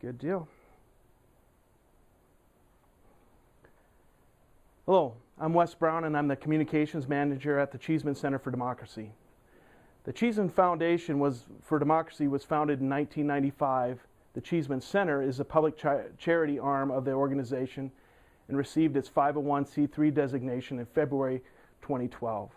Good deal. Hello, I'm Wes Brown and I'm the Communications Manager at the Cheesman Center for Democracy. The Cheesman Foundation for Democracy was founded in 1995. The Cheesman Center is a public charity arm of the organization and received its 501c3 designation in February 2012.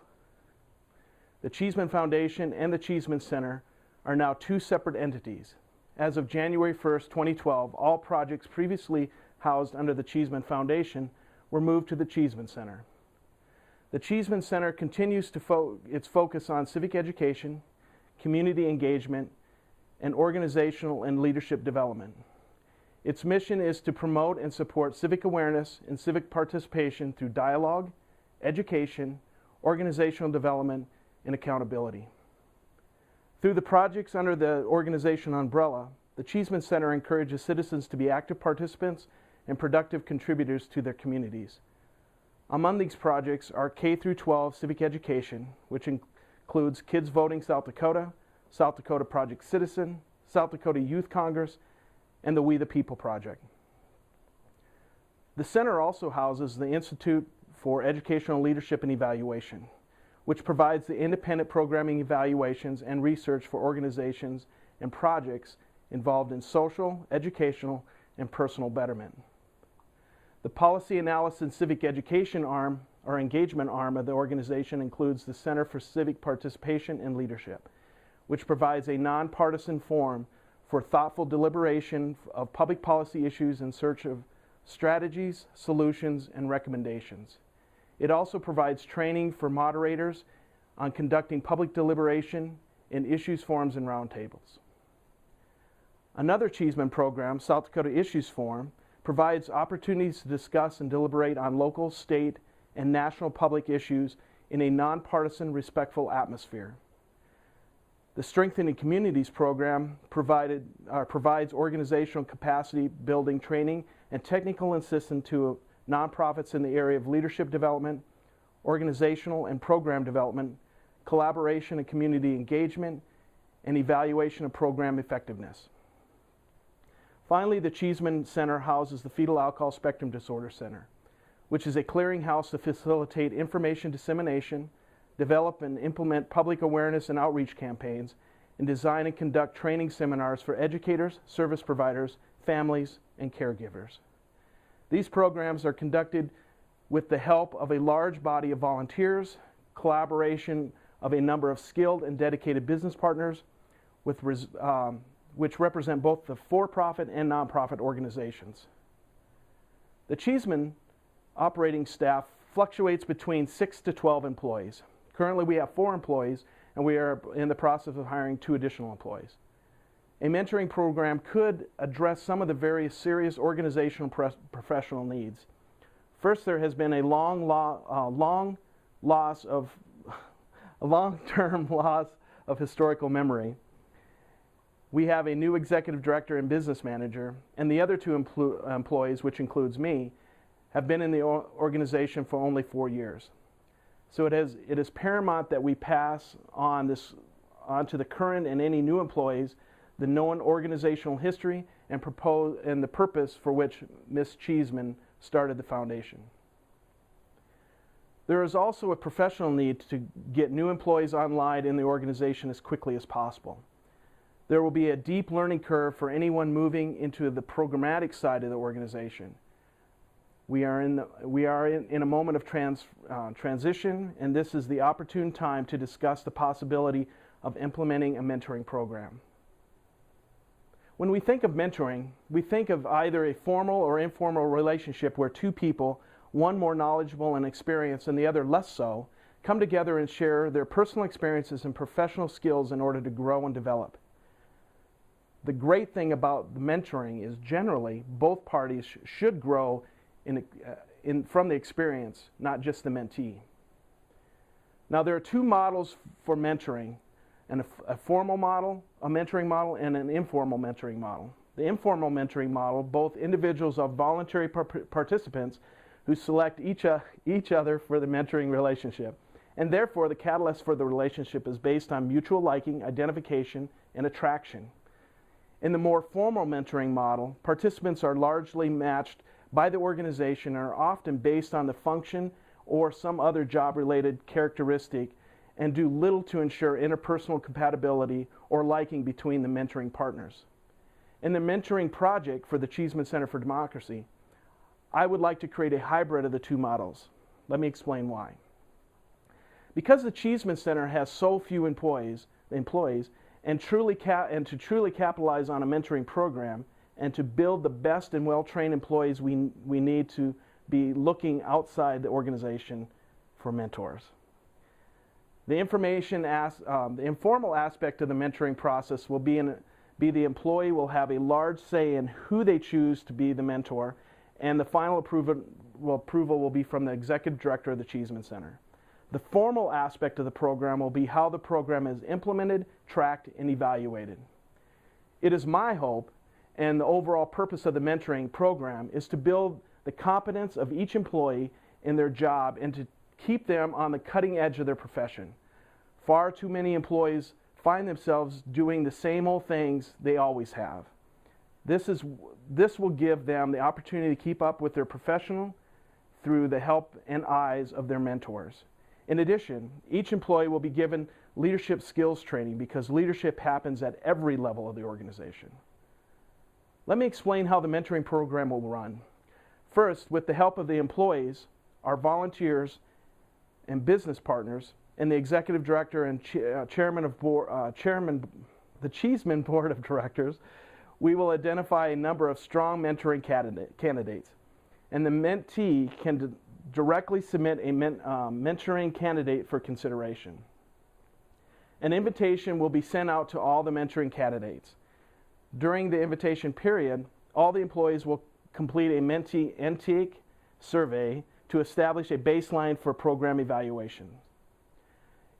The Cheesman Foundation and the Cheesman Center are now two separate entities. As of January 1st, 2012, all projects previously housed under the Cheesman Foundation were moved to the Cheesman Center. The Cheesman Center continues its focus on civic education, community engagement, and organizational and leadership development. Its mission is to promote and support civic awareness and civic participation through dialogue, education, organizational development, and accountability. Through the projects under the organization umbrella, the Cheesman Center encourages citizens to be active participants and productive contributors to their communities. Among these projects are K-12 civic education, which includes Kids Voting South Dakota Project Citizen, South Dakota Youth Congress, and the We the People Project. The center also houses the Institute for Educational Leadership and Evaluation, which provides the independent programming evaluations and research for organizations and projects involved in social, educational, and personal betterment. The Policy Analysis and Civic Education arm, or engagement arm of the organization, includes the Center for Civic Participation and Leadership, which provides a nonpartisan forum for thoughtful deliberation of public policy issues in search of strategies, solutions, and recommendations. It also provides training for moderators on conducting public deliberation in issues forums and roundtables. Another Cheesman program, South Dakota Issues Forum, provides opportunities to discuss and deliberate on local, state, and national public issues in a nonpartisan, respectful atmosphere. The Strengthening Communities program provides organizational capacity building training and technical assistance to nonprofits in the area of leadership development, organizational and program development, collaboration and community engagement, and evaluation of program effectiveness. Finally, the Cheesman Center houses the Fetal Alcohol Spectrum Disorder Center, which is a clearinghouse to facilitate information dissemination, develop and implement public awareness and outreach campaigns, and design and conduct training seminars for educators, service providers, families, and caregivers. These programs are conducted with the help of a large body of volunteers, collaboration of a number of skilled and dedicated business partners, which represent both the for-profit and nonprofit organizations. The Cheesman operating staff fluctuates between 6 to 12 employees. Currently we have 4 employees, and we are in the process of hiring 2 additional employees. A mentoring program could address some of the various serious organizational professional needs. First, there has been a long-term loss of historical memory. We have a new executive director and business manager, and the other 2 employees, which includes me, have been in the organization for only 4 years. So it is paramount that we pass on to the current and any new employees the known organizational history and the purpose for which Ms. Cheesman started the foundation. There is also a professional need to get new employees online in the organization as quickly as possible. There will be a deep learning curve for anyone moving into the programmatic side of the organization. We are in a moment of transition, and this is the opportune time to discuss the possibility of implementing a mentoring program. When we think of mentoring, we think of either a formal or informal relationship where 2 people, one more knowledgeable and experienced and the other less so, come together and share their personal experiences and professional skills in order to grow and develop. The great thing about the mentoring is generally both parties should grow from the experience, not just the mentee. Now there are 2 models for mentoring, a formal model, a mentoring model, and an informal mentoring model. The informal mentoring model, both individuals are voluntary participants who select each other for the mentoring relationship, and therefore the catalyst for the relationship is based on mutual liking, identification, and attraction. In the more formal mentoring model, participants are largely matched by the organization and are often based on the function or some other job-related characteristic and do little to ensure interpersonal compatibility or liking between the mentoring partners. In the mentoring project for the Cheesman Center for Democracy, I would like to create a hybrid of the two models. Let me explain why. Because the Cheesman Center has so few employees and to truly capitalize on a mentoring program and to build the best and well-trained employees we need to be looking outside the organization for mentors. The informal aspect of the mentoring process will be the employee will have a large say in who they choose to be the mentor, and the final approval will be from the executive director of the Cheesman Center. The formal aspect of the program will be how the program is implemented, tracked, and evaluated. It is my hope, and the overall purpose of the mentoring program is to build the competence of each employee in their job and to keep them on the cutting edge of their profession. Far too many employees find themselves doing the same old things they always have. This will give them the opportunity to keep up with their professional through the help and eyes of their mentors. In addition, each employee will be given leadership skills training because leadership happens at every level of the organization. Let me explain how the mentoring program will run. First, with the help of the employees, our volunteers and business partners, and the executive director and chairman of the Cheesman Board of Directors, we will identify a number of strong mentoring candidates. And the mentee can directly submit a mentoring candidate for consideration. An invitation will be sent out to all the mentoring candidates. During the invitation period, all the employees will complete a mentee intake survey to establish a baseline for program evaluation.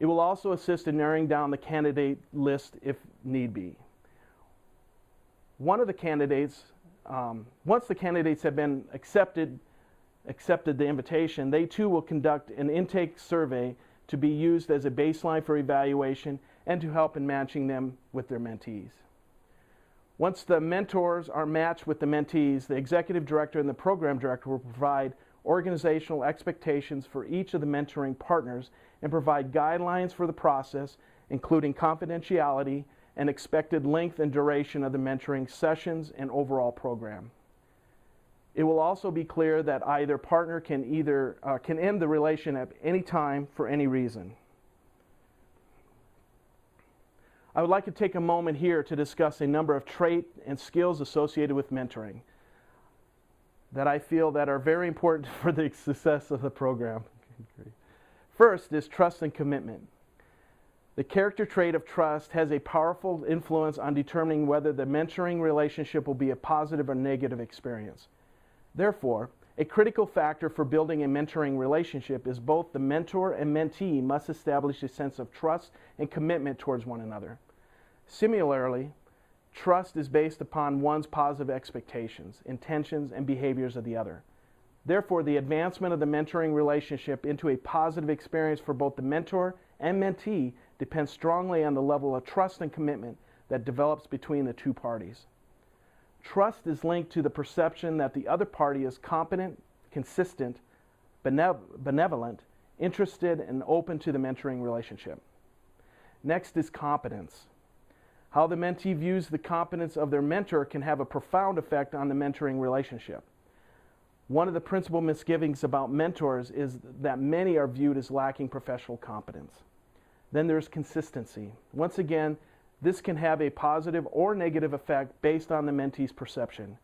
It will also assist in narrowing down the candidate list if need be. Once the candidates have been accepted the invitation, they too will conduct an intake survey to be used as a baseline for evaluation and to help in matching them with their mentees. Once the mentors are matched with the mentees, the executive director and the program director will provide organizational expectations for each of the mentoring partners and provide guidelines for the process, including confidentiality and expected length and duration of the mentoring sessions and overall program. It will also be clear that either partner can end the relation at any time for any reason. I would like to take a moment here to discuss a number of traits and skills associated with mentoring that I feel that are very important for the success of the program. First is trust and commitment. The character trait of trust has a powerful influence on determining whether the mentoring relationship will be a positive or negative experience. Therefore, a critical factor for building a mentoring relationship is both the mentor and mentee must establish a sense of trust and commitment towards one another. Similarly, trust is based upon one's positive expectations, intentions, and behaviors of the other. Therefore, the advancement of the mentoring relationship into a positive experience for both the mentor and mentee depends strongly on the level of trust and commitment that develops between the two parties. Trust is linked to the perception that the other party is competent, consistent, benevolent, interested, and open to the mentoring relationship. Next is competence. How the mentee views the competence of their mentor can have a profound effect on the mentoring relationship. One of the principal misgivings about mentors is that many are viewed as lacking professional competence. Then there's consistency. Once again, this can have a positive or negative effect based on the mentee's perception.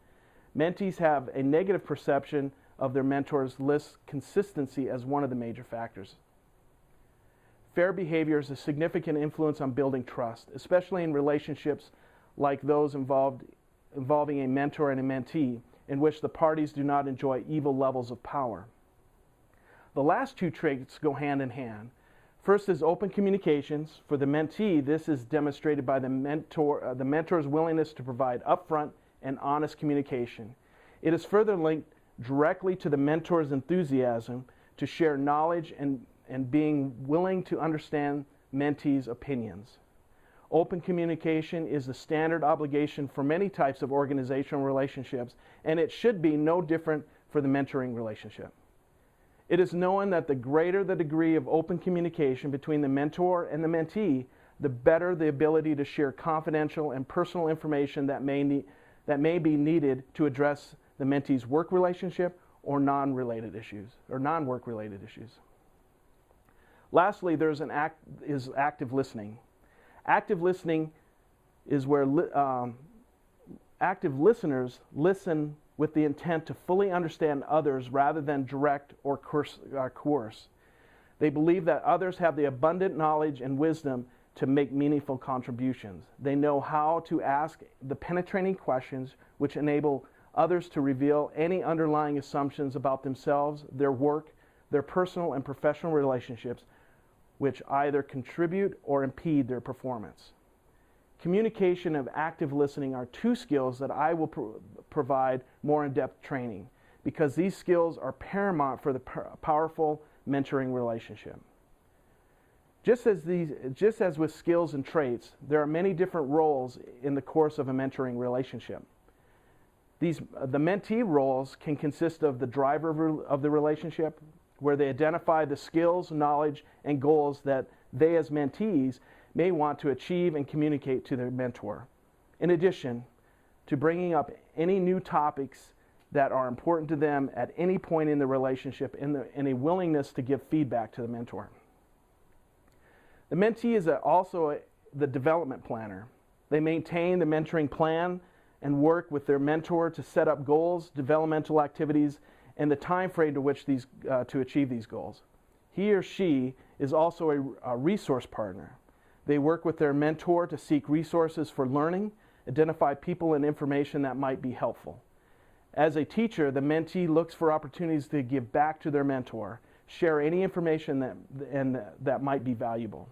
Mentees have a negative perception of their mentors, list consistency as one of the major factors. Fair behavior is a significant influence on building trust, especially in relationships like those involving a mentor and a mentee, in which the parties do not enjoy equal levels of power. The last two traits go hand in hand. First is open communications. For the mentee, this is demonstrated by the mentor's willingness to provide upfront and honest communication. It is further linked directly to the mentor's enthusiasm to share knowledge and being willing to understand mentees' opinions. Open communication is the standard obligation for many types of organizational relationships, and it should be no different for the mentoring relationship. It is known that the greater the degree of open communication between the mentor and the mentee, the better the ability to share confidential and personal information that may be needed to address the mentee's work relationship or non-related issues, or non-work related issues. Lastly, there's active listening. Active listening is where active listeners listen with the intent to fully understand others rather than direct or coerce. They believe that others have the abundant knowledge and wisdom to make meaningful contributions. They know how to ask the penetrating questions which enable others to reveal any underlying assumptions about themselves, their work, their personal and professional relationships, which either contribute or impede their performance. Communication and active listening are two skills that I will provide more in-depth training, because these skills are paramount for the powerful mentoring relationship. Just as with skills and traits, there are many different roles in the course of a mentoring relationship. The mentee roles can consist of the driver of the relationship, where they identify the skills, knowledge, and goals that they as mentees may want to achieve and communicate to their mentor. In addition to bringing up any new topics that are important to them at any point in the relationship and a willingness to give feedback to the mentor. The mentee is also the development planner. They maintain the mentoring plan and work with their mentor to set up goals, developmental activities, and the time frame to which to achieve these goals. He or she is also a resource partner. They work with their mentor to seek resources for learning, identify people and information that might be helpful. As a teacher, the mentee looks for opportunities to give back to their mentor, share any information that might be valuable.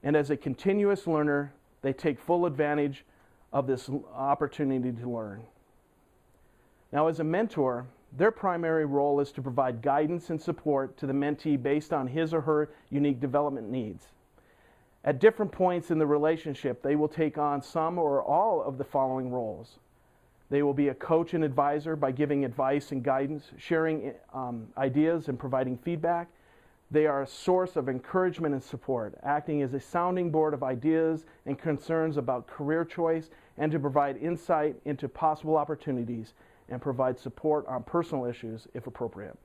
And as a continuous learner, they take full advantage of this opportunity to learn. Now, as a mentor, their primary role is to provide guidance and support to the mentee based on his or her unique development needs. At different points in the relationship, they will take on some or all of the following roles. They will be a coach and advisor by giving advice and guidance, sharing ideas and providing feedback. They are a source of encouragement and support, acting as a sounding board of ideas and concerns about career choice, and to provide insight into possible opportunities and provide support on personal issues if appropriate.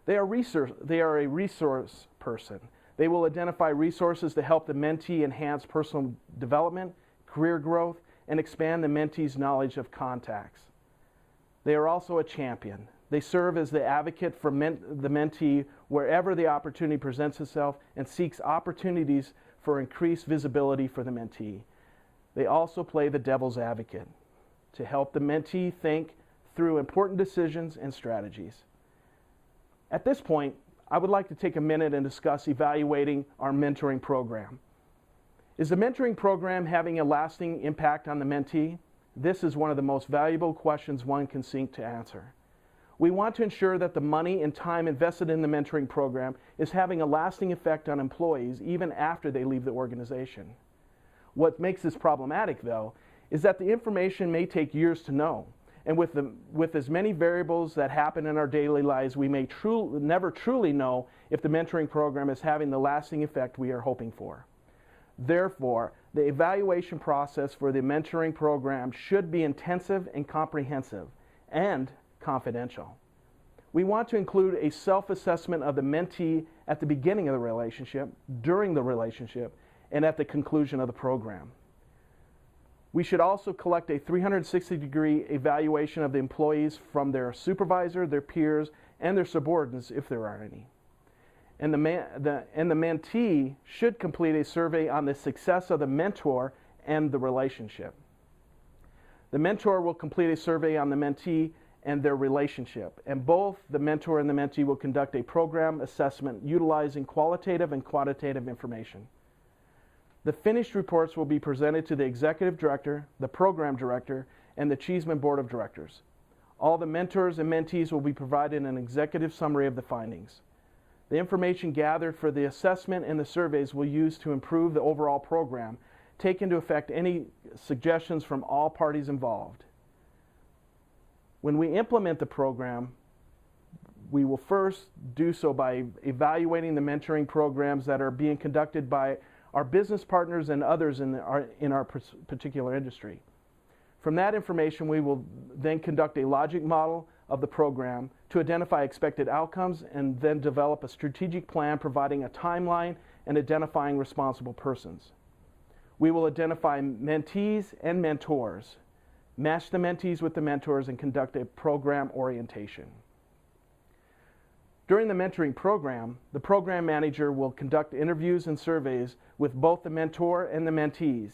They are a resource person. They will identify resources to help the mentee enhance personal development, career growth, and expand the mentee's knowledge of contacts. They are also a champion. They serve as the advocate for the mentee wherever the opportunity presents itself and seeks opportunities for increased visibility for the mentee. They also play the devil's advocate to help the mentee think through important decisions and strategies. At this point, I would like to take a minute and discuss evaluating our mentoring program. Is the mentoring program having a lasting impact on the mentee? This is one of the most valuable questions one can seek to answer. We want to ensure that the money and time invested in the mentoring program is having a lasting effect on employees even after they leave the organization. What makes this problematic, though, is that the information may take years to know. And with as many variables that happen in our daily lives, we may never truly know if the mentoring program is having the lasting effect we are hoping for. Therefore, the evaluation process for the mentoring program should be intensive and comprehensive and confidential. We want to include a self-assessment of the mentee at the beginning of the relationship, during the relationship, and at the conclusion of the program. We should also collect a 360-degree evaluation of the employees from their supervisor, their peers, and their subordinates, if there are any. And the mentee should complete a survey on the success of the mentor and the relationship. The mentor will complete a survey on the mentee and their relationship, and both the mentor and the mentee will conduct a program assessment utilizing qualitative and quantitative information. The finished reports will be presented to the executive director, the program director, and the Cheesman Board of Directors. All the mentors and mentees will be provided an executive summary of the findings. The information gathered for the assessment and the surveys will use to improve the overall program, take into effect any suggestions from all parties involved. When we implement the program, we will first do so by evaluating the mentoring programs that are being conducted by our business partners and others in our particular industry. From that information, we will then conduct a logic model of the program to identify expected outcomes and then develop a strategic plan providing a timeline and identifying responsible persons. We will identify mentees and mentors, match the mentees with the mentors, and conduct a program orientation. During the mentoring program, the program manager will conduct interviews and surveys with both the mentor and the mentees,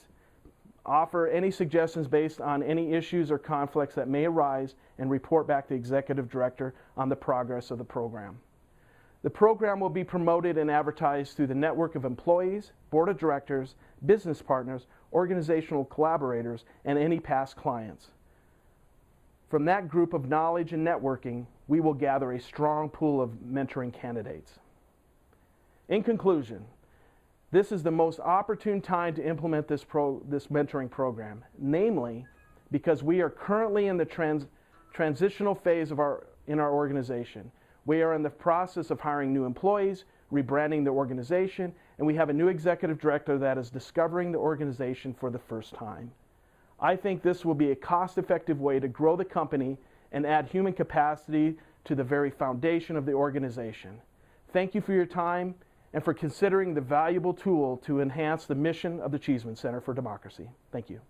offer any suggestions based on any issues or conflicts that may arise, and report back to the executive director on the progress of the program. The program will be promoted and advertised through the network of employees, board of directors, business partners, organizational collaborators, and any past clients. From that group of knowledge and networking, we will gather a strong pool of mentoring candidates. In conclusion, this is the most opportune time to implement this mentoring program, namely because we are currently in the transitional phase in our organization. We are in the process of hiring new employees, rebranding the organization, and we have a new executive director that is discovering the organization for the first time. I think this will be a cost-effective way to grow the company and add human capacity to the very foundation of the organization. Thank you for your time and for considering the valuable tool to enhance the mission of the Cheesman Center for Democracy. Thank you.